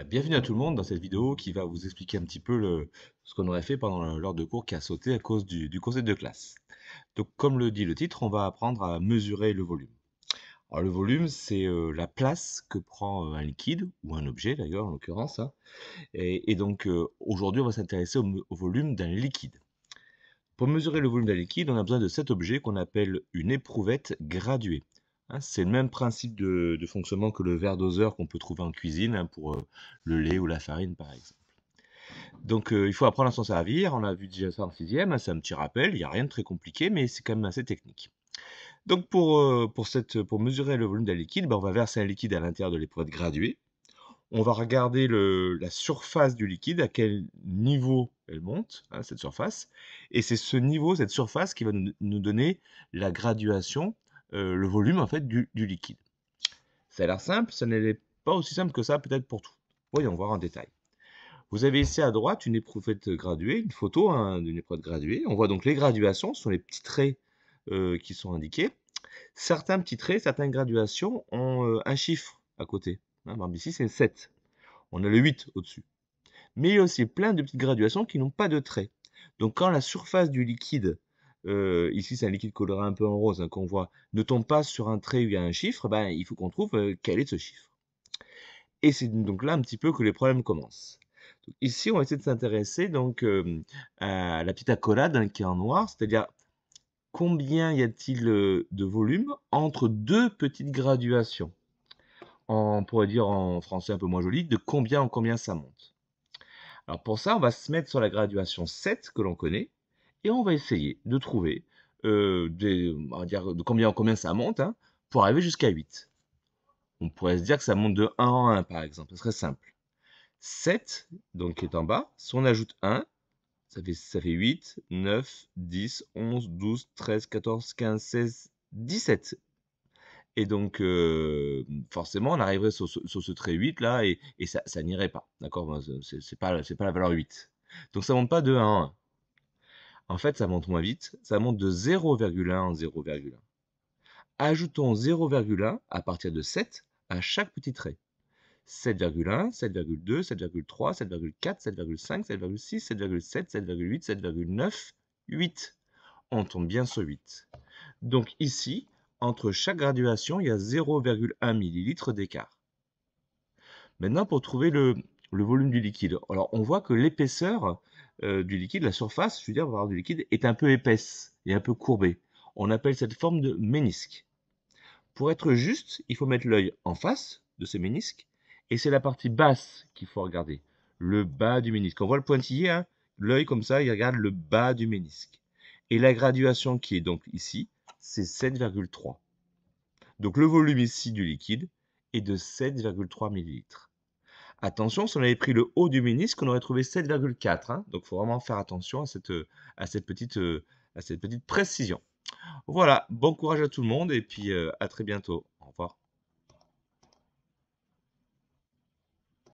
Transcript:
Bienvenue à tout le monde dans cette vidéo qui va vous expliquer un petit peu ce qu'on aurait fait pendant l'heure de cours qui a sauté à cause du conseil de classe. Donc, comme le dit le titre, on va apprendre à mesurer le volume. Alors, le volume, c'est la place que prend un liquide, ou un objet d'ailleurs en l'occurrence, hein. Et donc, aujourd'hui, on va s'intéresser au volume d'un liquide. Pour mesurer le volume d'un liquide, on a besoin de cet objet qu'on appelle une éprouvette graduée. Hein, c'est le même principe de fonctionnement que le verre doseur qu'on peut trouver en cuisine, hein, pour le lait ou la farine par exemple. Donc il faut apprendre à s'en servir, on a vu déjà ça en sixième, hein, c'est un petit rappel, il n'y a rien de très compliqué, mais c'est quand même assez technique. Donc pour mesurer le volume d'un liquide, on va verser un liquide à l'intérieur de l'éprouvette graduée. On va regarder la surface du liquide, à quel niveau elle monte, hein, cette surface. Et c'est ce niveau, cette surface, qui va nous donner la graduation, le volume en fait du liquide. Ça a l'air simple, ça n'est pas aussi simple que ça peut-être pour tout. Voyons voir en détail. Vous avez ici à droite une éprouvette graduée, une photo, hein, d'une éprouvette graduée. On voit donc les graduations, ce sont les petits traits qui sont indiqués. Certains petits traits, certaines graduations ont un chiffre à côté. Hein, par exemple, ici, c'est 7. On a le 8 au-dessus. Mais il y a aussi plein de petites graduations qui n'ont pas de traits. Donc quand la surface du liquide, ici c'est un liquide coloré un peu en rose, hein, qu'on voit, ne tombe pas sur un trait où il y a un chiffre, il faut qu'on trouve quel est ce chiffre. Et c'est donc là un petit peu que les problèmes commencent. Donc, ici, on va essayer de s'intéresser donc à la petite accolade, hein, qui est en noir, c'est-à-dire combien y a-t-il de volume entre deux petites graduations. On pourrait dire en français un peu moins joli, de combien en combien ça monte. Alors pour ça, on va se mettre sur la graduation 7 que l'on connaît et on va essayer de trouver on va dire de combien en combien ça monte, hein, pour arriver jusqu'à 8. On pourrait se dire que ça monte de 1 en 1 par exemple, ce serait simple. 7, donc qui est en bas, si on ajoute 1, ça fait 8, 9, 10, 11, 12, 13, 14, 15, 16, 17. Et donc, forcément, on arriverait sur ce trait 8 là, et ça n'irait pas. D'accord? C'est pas la valeur 8. Donc ça monte pas de 1 en 1. En fait, ça monte moins vite. Ça monte de 0,1 en 0,1. Ajoutons 0,1 à partir de 7 à chaque petit trait. 7,1, 7,2, 7,3, 7,4, 7,5, 7,6, 7,7, 7,8, 7,9, 8. On tombe bien sur 8. Donc ici, entre chaque graduation, il y a 0,1 ml d'écart. Maintenant, pour trouver le volume du liquide. Alors, on voit que l'épaisseur du liquide, la surface, je veux dire, du liquide, est un peu épaisse et un peu courbée. On appelle cette forme de ménisque. Pour être juste, il faut mettre l'œil en face de ce ménisque, et c'est la partie basse qu'il faut regarder, le bas du ménisque. On voit le pointillé, hein, l'œil comme ça, il regarde le bas du ménisque. Et la graduation qui est donc ici, c'est 7,3. Donc le volume ici du liquide est de 7,3 ml. Attention, si on avait pris le haut du ménisque, on aurait trouvé 7,4. Hein, donc il faut vraiment faire attention à cette petite précision. Voilà, bon courage à tout le monde et puis à très bientôt. Au revoir.